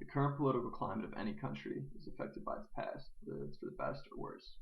The current political climate of any country is affected by its past, whether it's for the best or worse.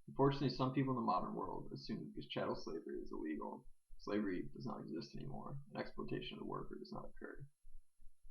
Unfortunately, some people in the modern world assume that because chattel slavery is illegal, slavery does not exist anymore, and exploitation of the worker does not occur.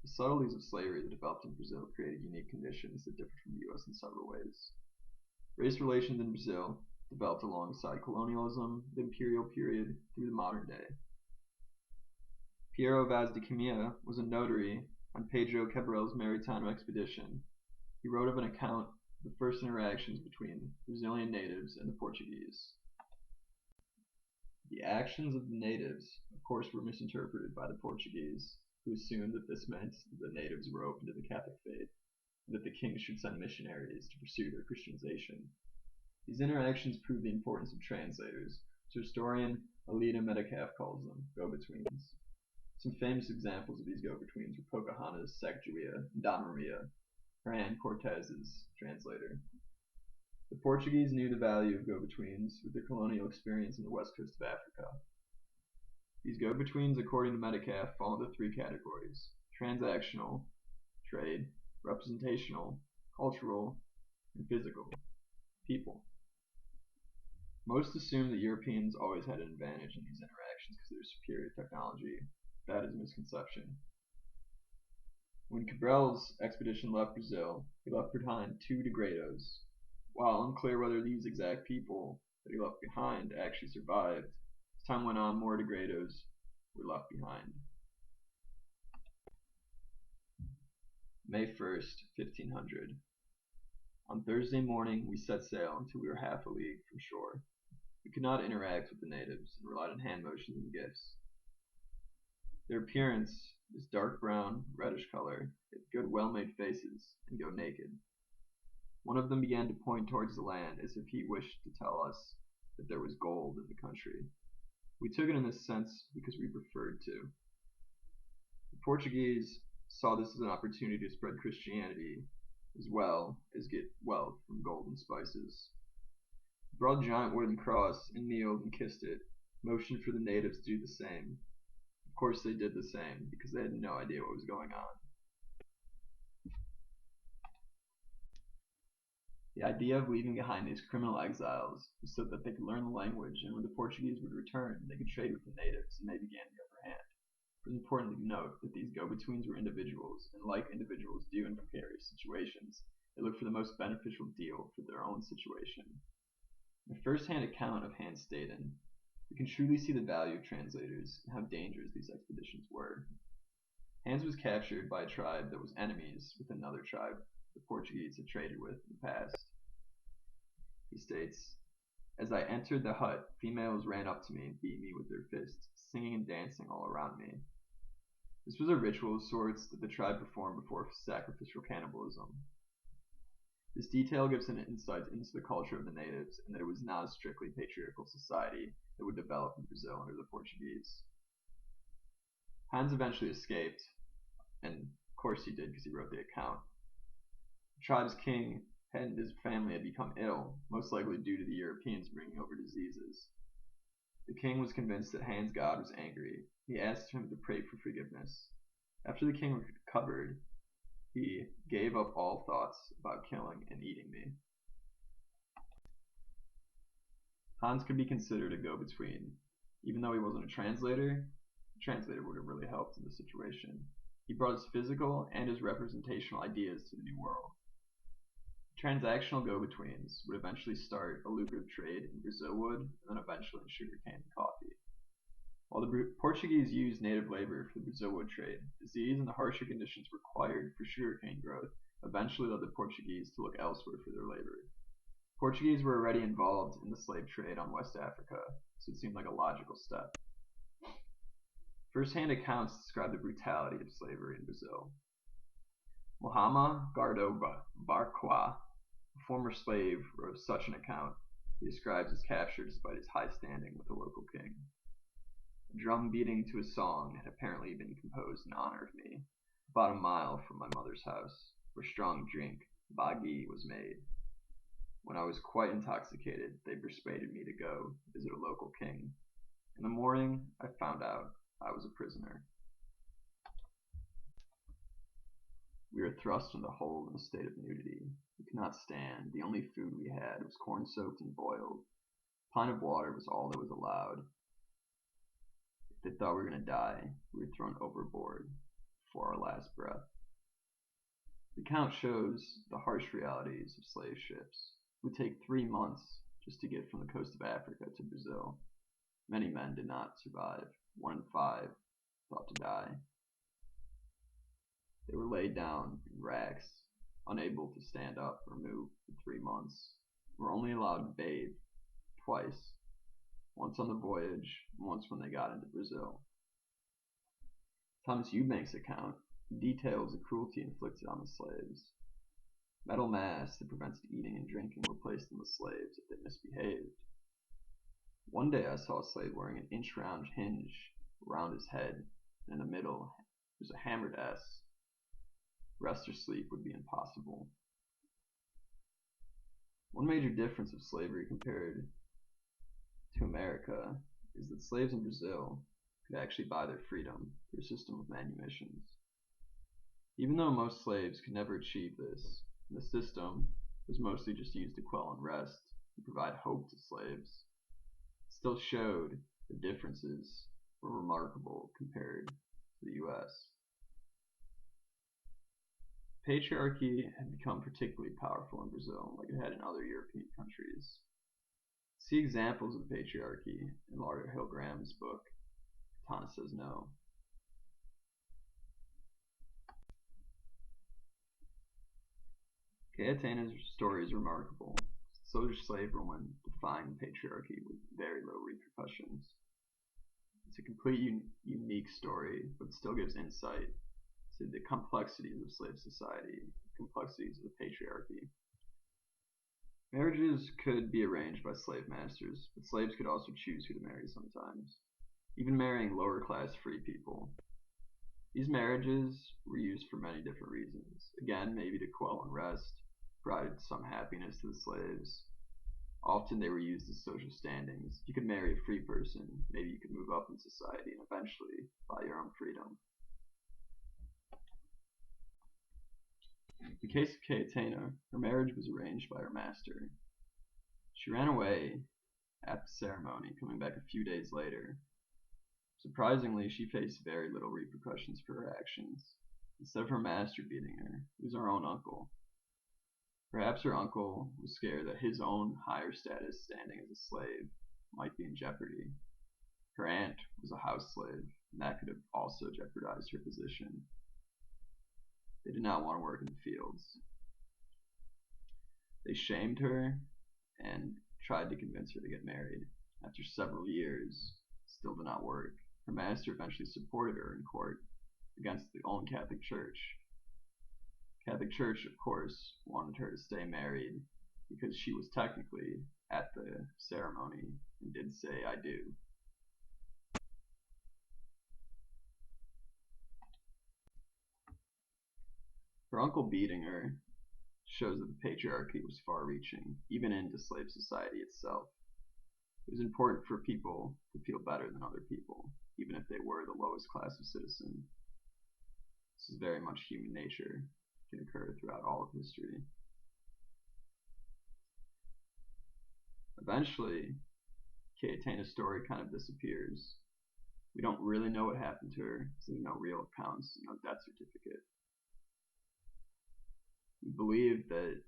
The subtleties of slavery that developed in Brazil created unique conditions that differ from the US in several ways. Race relations in Brazil developed alongside colonialism, the imperial period, through the modern day. Piero Vaz de Caminha was a notary on Pedro Cabral's Maritime expedition. He wrote of an account of the first interactions between Brazilian natives and the Portuguese. The actions of the natives, of course, were misinterpreted by the Portuguese, who assumed that this meant that the natives were open to the Catholic faith, and that the king should send missionaries to pursue their Christianization. These interactions proved the importance of translators, as historian Alida Metcalfe calls them, go-betweens. Some famous examples of these go-betweens were Pocahontas, Sacagawea, and Donna Maria, Hernan Cortez's translator. The Portuguese knew the value of go-betweens with their colonial experience on the west coast of Africa. These go-betweens, according to Metcalfe, fall into three categories: transactional, trade, representational, cultural, and physical, people. Most assume that Europeans always had an advantage in these interactions because of their superior technology. That is a misconception. When Cabral's expedition left Brazil, he left behind 2 degredos. While unclear whether these exact people that he left behind actually survived, as time went on, more degredos were left behind. May 1st, 1500. On Thursday morning, we set sail until we were half a league from shore. We could not interact with the natives and relied on hand motions and gifts. Their appearance is dark brown, reddish color, they have good well-made faces, and go naked. One of them began to point towards the land as if he wished to tell us that there was gold in the country. We took it in this sense because we preferred to. The Portuguese saw this as an opportunity to spread Christianity as well as get wealth from gold and spices. He brought a giant wooden cross and kneeled and kissed it, motioned for the natives to do the same. Of course they did the same, because they had no idea what was going on. The idea of leaving behind these criminal exiles was so that they could learn the language, and when the Portuguese would return, they could trade with the natives, and they began the upper hand. It was important to note that these go-betweens were individuals, and like individuals do in precarious situations, they looked for the most beneficial deal for their own situation. In a first-hand account of Hans Staden, we can truly see the value of translators and how dangerous these expeditions were. Hans was captured by a tribe that was enemies with another tribe the Portuguese had traded with in the past. He states, "As I entered the hut, females ran up to me and beat me with their fists, singing and dancing all around me." This was a ritual of sorts that the tribe performed before sacrificial cannibalism. This detail gives an insight into the culture of the natives, and that it was not a strictly patriarchal society that would develop in Brazil under the Portuguese. Hans eventually escaped, and of course he did because he wrote the account. The tribe's king and his family had become ill, most likely due to the Europeans bringing over diseases. The king was convinced that Hans' God was angry. He asked him to pray for forgiveness. After the king recovered, he gave up all thoughts about killing and eating me. Hans could be considered a go-between. Even though he wasn't a translator would have really helped in the situation. He brought his physical and his representational ideas to the new world. Transactional go-betweens would eventually start a lucrative trade in Brazil wood and then eventually in sugarcane and coffee. While the Portuguese used native labor for the Brazil wood trade, disease and the harsher conditions required for sugarcane growth eventually led the Portuguese to look elsewhere for their labor. Portuguese were already involved in the slave trade on West Africa, so it seemed like a logical step. First-hand accounts describe the brutality of slavery in Brazil. Muhammad Gardo Barqua, a former slave, wrote such an account. He describes his capture despite his high standing with the local king. A drum beating to a song had apparently been composed in honor of me, about a mile from my mother's house, where strong drink, bagi, was made. When I was quite intoxicated, they persuaded me to go visit a local king. In the morning, I found out I was a prisoner. We were thrust into the hold in a state of nudity. We could not stand. The only food we had was corn soaked and boiled. A pint of water was all that was allowed. If they thought we were going to die, we were thrown overboard before our last breath. The account shows the harsh realities of slave ships. It would take 3 months just to get from the coast of Africa to Brazil. Many men did not survive. 1 in 5 thought to die. They were laid down in racks, unable to stand up or move for 3 months. Were only allowed to bathe twice, once on the voyage and once when they got into Brazil. Thomas Eubank's account details the cruelty inflicted on the slaves. Metal masks that prevented eating and drinking were placed on the slaves if they misbehaved. One day I saw a slave wearing an inch-round hinge around his head, and in the middle was a hammered S. Rest or sleep would be impossible. One major difference of slavery compared to America is that slaves in Brazil could actually buy their freedom through a system of manumissions. Even though most slaves could never achieve this, the system was mostly just used to quell unrest and provide hope to slaves. It still showed the differences were remarkable compared to the US. Patriarchy had become particularly powerful in Brazil, like it had in other European countries. See examples of patriarchy in Laura Hill Graham's book, Katana Says No. Cayetena's story is remarkable. The soldier slave woman defying patriarchy with very low repercussions. It's a complete unique story, but still gives insight to the complexities of slave society, complexities of the patriarchy. Marriages could be arranged by slave masters, but slaves could also choose who to marry sometimes, even marrying lower class free people. These marriages were used for many different reasons. Again, maybe to quell unrest, provide some happiness to the slaves. Often they were used as social standings. You could marry a free person, maybe you could move up in society and eventually buy your own freedom. In the case of Cayetana, her marriage was arranged by her master. She ran away at the ceremony, coming back a few days later. Surprisingly, she faced very little repercussions for her actions. Instead of her master beating her, it was her own uncle. Perhaps her uncle was scared that his own higher status standing as a slave might be in jeopardy. Her aunt was a house slave, and that could have also jeopardized her position. They did not want to work in the fields. They shamed her and tried to convince her to get married. After several years, it still did not work. Her master eventually supported her in court against the own Catholic Church. Catholic Church, of course, wanted her to stay married because she was technically at the ceremony and did say, "I do." Her uncle beating her shows that the patriarchy was far-reaching, even into slave society itself. It was important for people to feel better than other people, even if they were the lowest class of citizen. This is very much human nature. It can occur throughout all of history. Eventually, Cayetena's story kind of disappears. We don't really know what happened to her, so there's no real accounts, no death certificate. We believe that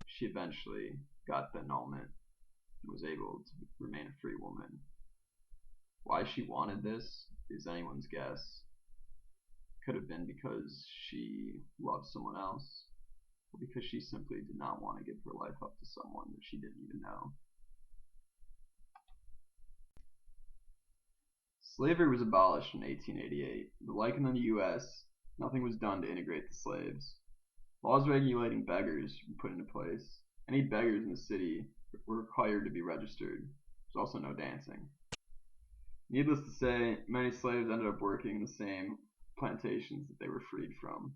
she eventually got the annulment and was able to remain a free woman. Why she wanted this is anyone's guess. Could have been because she loved someone else, or because she simply did not want to give her life up to someone that she didn't even know. Slavery was abolished in 1888, but like in the US, nothing was done to integrate the slaves. Laws regulating beggars were put into place. Any beggars in the city were required to be registered. There was also no dancing. Needless to say, many slaves ended up working in the same plantations that they were freed from.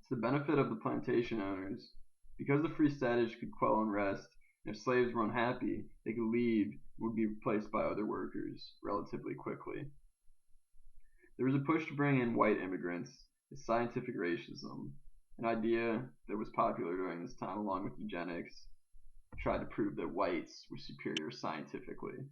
To the benefit of the plantation owners, because the free status could quell unrest, and if slaves were unhappy, they could leave and would be replaced by other workers relatively quickly. There was a push to bring in white immigrants as scientific racism an idea that was popular during this time, along with eugenics, tried to prove that whites were superior scientifically.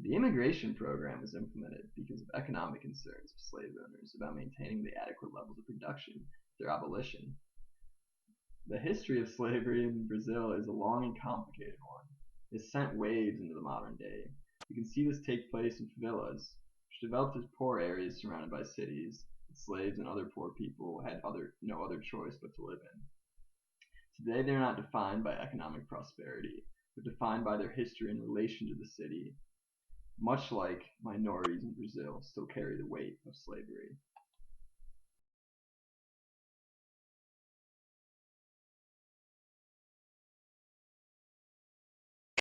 The immigration program was implemented because of economic concerns of slave owners about maintaining the adequate levels of production after abolition. The history of slavery in Brazil is a long and complicated one. It sent waves into the modern day. You can see this take place in favelas, which developed as poor areas surrounded by cities that slaves and other poor people had no other choice but to live in. Today they are not defined by economic prosperity, but defined by their history in relation to the city, much like minorities in Brazil still carry the weight of slavery.